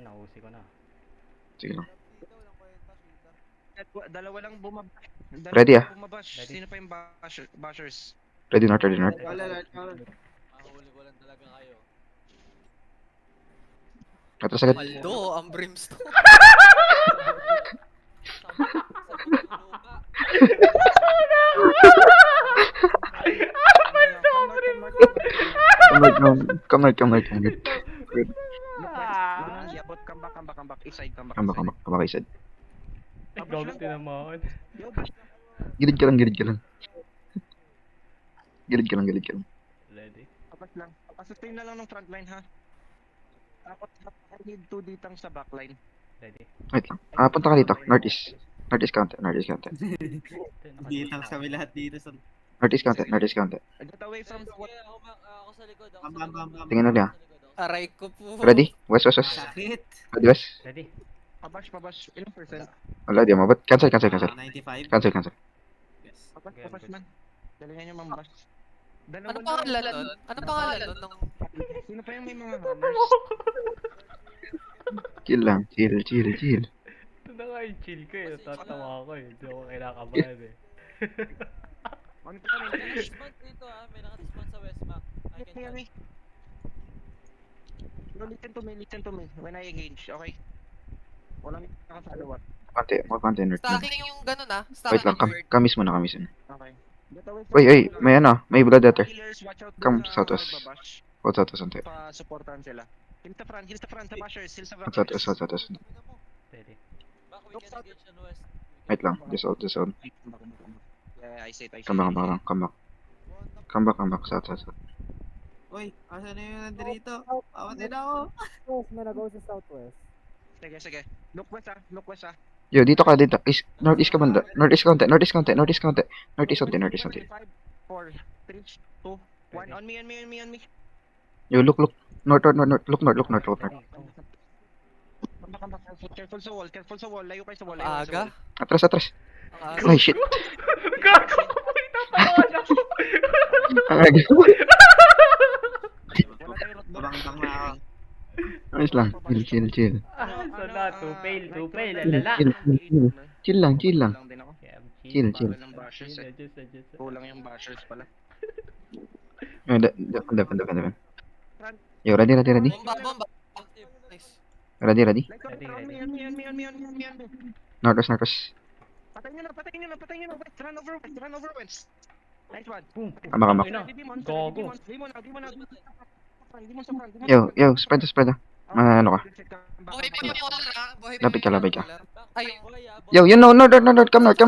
na, nausi ko na. Sige lang. Dito, walang kwenta, cheater. Dalawa lang bumaba. Ready, ah? Bumabash. Ready. Sino pa yung bashers? Ready north, ready north. Mahuli ko lang talaga kayo. Atras agad. Paldo, ang brimstone. Lupa. Come north. Yabot, come back. East side, come back. Come back, isad. Gago tinamaan. Gilid ka lang. Gilid ka lang. Ready? Apas lang. Sustain na lang ng frontline ha. Tapos I need 2 ditang sa backline. Ready? Wait lang. Punta ka dito. Northeast. Northeast counter. Dito kami lahat dito sa... Northeast counter. Get away from the Sige, ako sa likod. Bam. Tingnan ulit, ah. Aray ko po. Ready? West. Sakit. Ready, west. Ready? Pabash. Ilang percent? Wala, di mabot. Cancel. 95. Cancel. Yes. Pabash man. Galingan nyo mambash. Anong pangalan nun? Anong pangalan nun? Sino pa yung may mga hammers? Chill lang. Chill. Ito na nga yung chill ko eh. Natatawa ako eh. Hindi ako kinakabahan eh. On ka rin. Naka-dismount dito may naka-dismount sa Westmac. I can Kaya tell. me. No, listen to me. When I engage, okay? Walang nakasalawa. More content north. Stacking yung ganun ah. Wait Stacking lang. yung word. Kamis muna. Okay. Get away from Uy. May ano. May blood letter. Healers, watch out Come, dun sa southwest. magbabash. Southwest. Pa-supportan sila. Heal sa front, sa bashers. Heal sa Southwest. Ready? Back, we can engage on West. Wait lang. This out. Yeah, I said. Come back. South. Uy, asan na yung nandito? Pamatay na ako. Sige. Look west ah. Yo, dito ka. Northeast ka banda. Northeast counter. Northeast onti. 5, 4, 3, 2, 1. On me. Yo, look. North. Look north. Come back. Careful sa wall. Layo kayo sa wall. Aga. Atras. Ang aga. Ay, shit. Gago! Tatamaan ako! Ang aga. Wala kayo root doon. Bang na ako. Ayos lang. Chill. Sana, two fail, lalala. Chill lang. din ako. Yeah, Chill. Wala ng bashers eh. Adjust. Kulang yung bashers pala. Depende. Yo, ready? Bomba. Nice. Ready? Like, Ready. on me. Northwest. Patayin nyo na. Run over west. Nice one. Boom. Kama. Gago. Demon sa front. Yo, spread. Ano ka? Buhay pa yung wala. Lapit ka. Ay, Yo, north. Come north.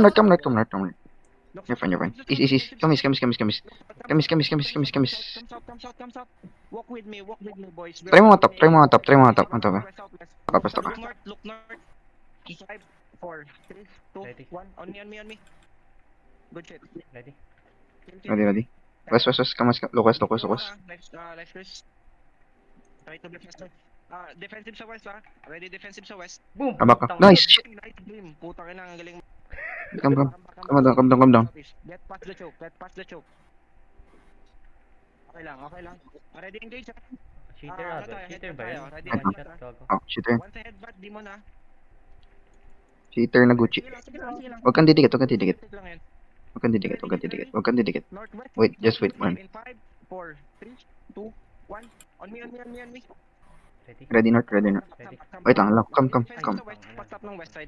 You're fine. East. Kamis. Come south. Walk with me, boys. Try mo nga top. Ano ba? Kapasta ka. Look north. 5, 4, 3, 2, Ready. 1. On me. Good shit. Ready? Ready? West. Kamas. Look west. Life Chris. Try to be faster. Defensive sa west Ready defensive sa west. Boom! Kama ka. Putang Nice. Shit. Nice dream. Putang ina, ang galing. Come down. Get past the choke. Okay lang. Ready engage ha? Cheater Ano ba? tayo? Cheater Headbutt ba tayo. yan? Ready, One headbutt, shot, ah. gago. Oh, cheater. Once a headbutt, demon ha? Cheater na Gucci. Sige lang. Huwag kang didikit. Take lang yan. Huwag kang didikit. Northwest. Wait, just wait, man. In 5, 4, 3, 2, 1. On me. Ready? Ready north. Ready. Wait lang. Come. Defensive sa west. Pass up ng west side.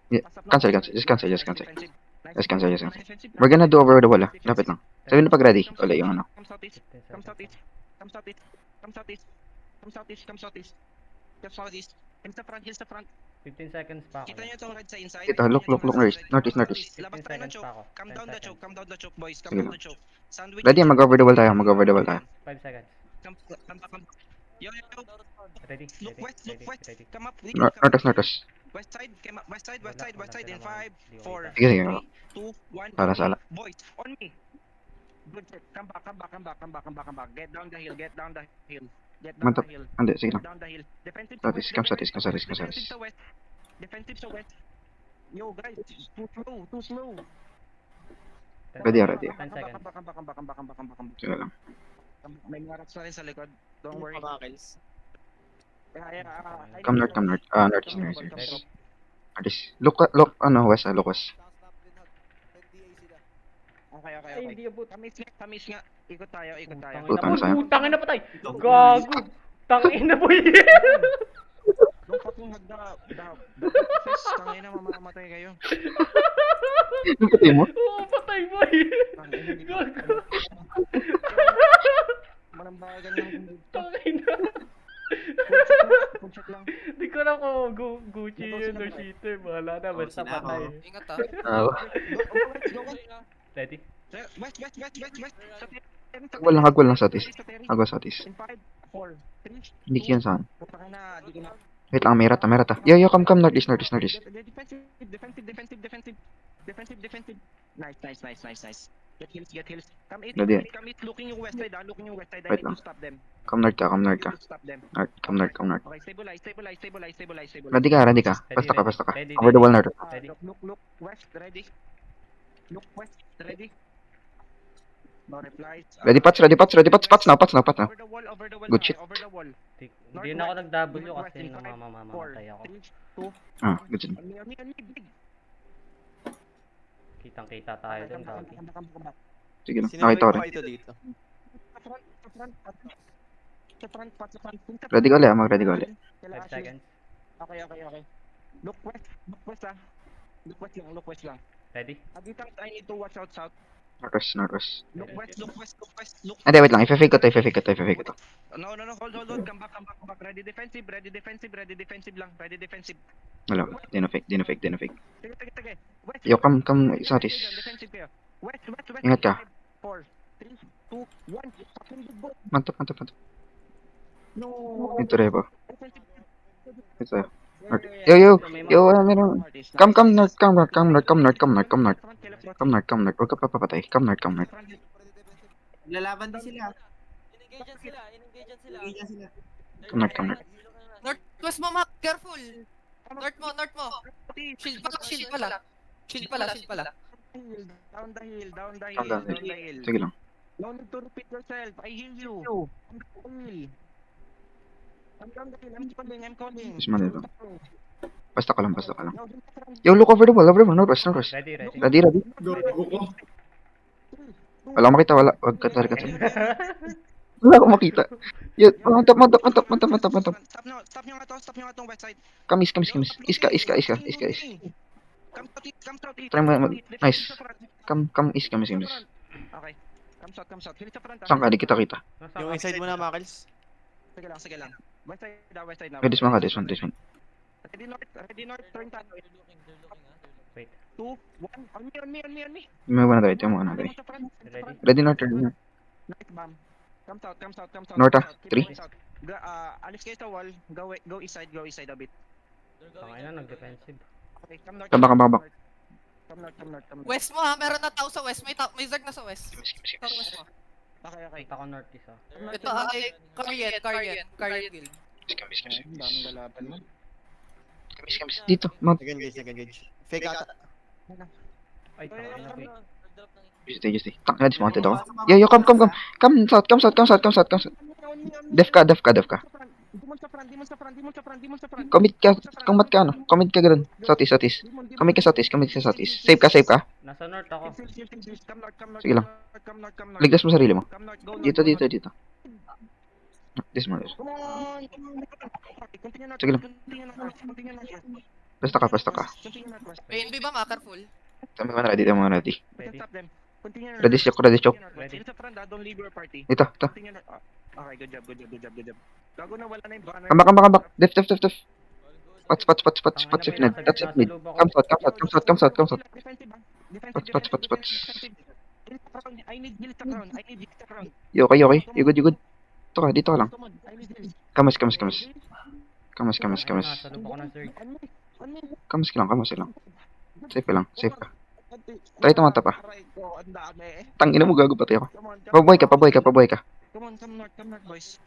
Yeah, Pass up ng cancel. west side. Just cancel. Defensive. Nice. Just cancel. Defensive. We're gonna do over the wall. Lapit lang. Sabihin na pag ready. Come Uli yung ano. southeast. 15 seconds. Hills the front. 15 seconds pa ako. Kita nyo itong red sa inside. Ito, look, northeast. Labas 15 tayo ng seconds choke. pa ako. Come 10 down the seconds. choke, boys. Come Sige down lang. the choke. Sandwich. Ready, mag-over the wall tayo. 5 seconds. Come. Yo. Ready? Look west. Ready? Come up. Northwest. West side. Wala In 5, Di ko 4, kita. Sige. 2, 1. Sala. Boys, on me. Good shit. Come back. Get down the hill. Mantap. Hindi, sige lang. Down the hill. Defensive Southeast, come southeast. Defensive sa west. Yo guys, too slow. Ready. 10 seconds. Come back. Sige lang. May marats na rin sa likod. Don't worry. Pamakils. Come north, come north. North is north. North is. Look, west, look west. Okay. Ay, hindi abot. Tamis nga. Ikot tayo. Putang sa'yo. Putang ina patay. Gago. Tangin na boy. Nung fucking hagda, tangay na mamamatay kayo. Yung patay mo? Oo, patay boy. Gago. Malambagan lang. Tangin na. Punchak lang. Di ko na ko Gucci yun or cheater. Bahala na, basta sila, patay. Ingat ah. Go west. Ready? West. Hagwal lang sa atis. Hagwal sa atis. In 5, 4, 3, Hindi yan saan. Putang na, di ko na. Wait lang, merata. Yo, come north is. Defensive. Nice. Get heals. Come east, Ready. looking yung west side, looking yung west side. I Wait need lang. to stop them. Come north ka. I need to stop them. Come north. Okay, stabilize. Ready ka. Basta ka. Ready, Over the wall north. Ready. Look, west, ready. Look west, ready. No replies. Ready, Pats now. Over the wall. Good shit. Over the wall. Hindi na ako nag-W Northwest kasi in five, mamamatay ako. 3, 2, Good shit. on me, big. Kitang-kita tayo dun dati. Come. Sige lang, Sino nakita ko ba rin. ito dito? Sa front. Ready ka ulit, mag-ready ka ulit. 5 seconds. Okay. Look west ah. Look west lang. Ready? Dito, I need to watch out south. Northwest. Look west. Hindi, wait lang. I-fake ko to. No. Hold. Come back. Ready defensive lang. Ready defensive. Wala, di na fake. Sige. West. Yo, come sa atis. Defensive kayo. West. Ingat ka. 4, 3, 2, 1. Fucking big boy. Mantap. No. Ito rin ba? Defensive. Ito. North. Yo, meron. Come north. Huwag ka papapatay. Come north. Lalaban din sila. In-engage sila. Come north. Northwest mo, Mac. Careful. North mo. Shield pala. Down the hill. Down the Sige lang. No need to repeat yourself. I heal you. I'm down the hill. I'm calling. Mas mali lang. Basta ka lang. Yo, look over the wall. Northwest. Ready. Ready. Wala akong makita. Wag ka talaga. Wala akong makita. Yo, mantap. Stop nyo nga to west side. Come east. Iska. Come south east. Try mo, nice. Hill sa front. Come east. Okay. Come south. Hill sa front. Saan ka? Di kita. Yung inside mo na, Makels. Sige lang. West side na. This one. Ready north. Turn tayo. They're looking 2, 1. On me. May muna tayo. Ready? Ready north. Nice bomb. Come south. North, ah. Keep 3. going south. Alis kayo sa wall. Go east side a bit. Tangin na, nag-defensive. Okay, come north. Come back. Come north. West mo ha. Meron na tao sa west. May Zerg na sa west. Northwest mo. Okay. Punta ko north isa. Ito ay Carrier Guild. Daming lalaban mo. Dito. Mount. Second gauge. Fake ata. Ay, tangin na, wait. Nag-drop ng Just stay. Tang, dismounted ako. Yo, come. Come south. Def ka. Dimon sa front. Commit ka, Commit ka ganun. Southeast. Commit ka southeast. Save ka. Nasa north ako. Come north. Sige lang. Come north. Ligtas mo sarili mo. Come north. Go north. Dito. Dismount. Come on. Okay, continue north. Sige lang. Continue north. Basta ka. Continue northwest. May NB ba, Ma? Careful. Tama mo na ready. We can stop them. Continue north. Ready choke. Ready. Hill sa front, don't leave your party. Ito. Continue north. Okay, good job. Gago na wala na yung banner. Come back. Def. Spots if need. Tangina, That's it nasa need. loob ako. Come south. Defensive. Spots. Hill sa front. I need hill sa front. Yo, okay. You good. Dito ka lang. Come on, I need hill. Kamas. Nasa loob ako ng Zerg. On me. Kamas ka lang. Safe ka. Try tumata pa. Aray ko, ang dami. Tangina mo, gago pati ako. Come on, Pabuhay ka. Come north, boys.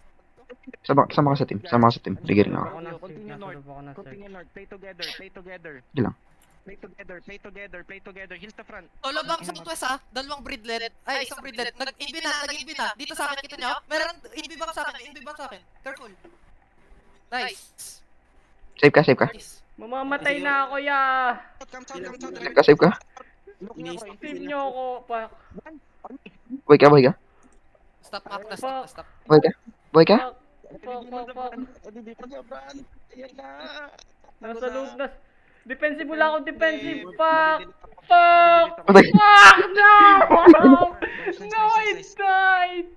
Sama ka sa team. Rigir nga ako. Ako ng Zerg. Continue Nasa north. loob ako ng Zerg. Continue north. Play together. Di lang. Play together. Hill sa front. Solo bang sa southwest ha? Dalawang breedlet. Ay, isang breedlet. Nag-inbi na. Dito sa akin, kita nyo? Meron, inbi bang sa akin? Careful. Nice. Save ka, save ka. Nice. Mamamatay na ako, ya. Come south. Save ka, save ka. Look niya ako. Team nyo ako. Fuck. Buhay ka, buhay ka. Stop, Mac. Na-stop. Buhay ka. Buhay ka. Fuck. Dito na, Bran. Ayan na. Nasa loob na. Defensive wala akong defensive. Hindi, Fuck. hindi, hindi, Fuck. Patay. Fuck. No. Nice, nice, No, nice, I nice. died.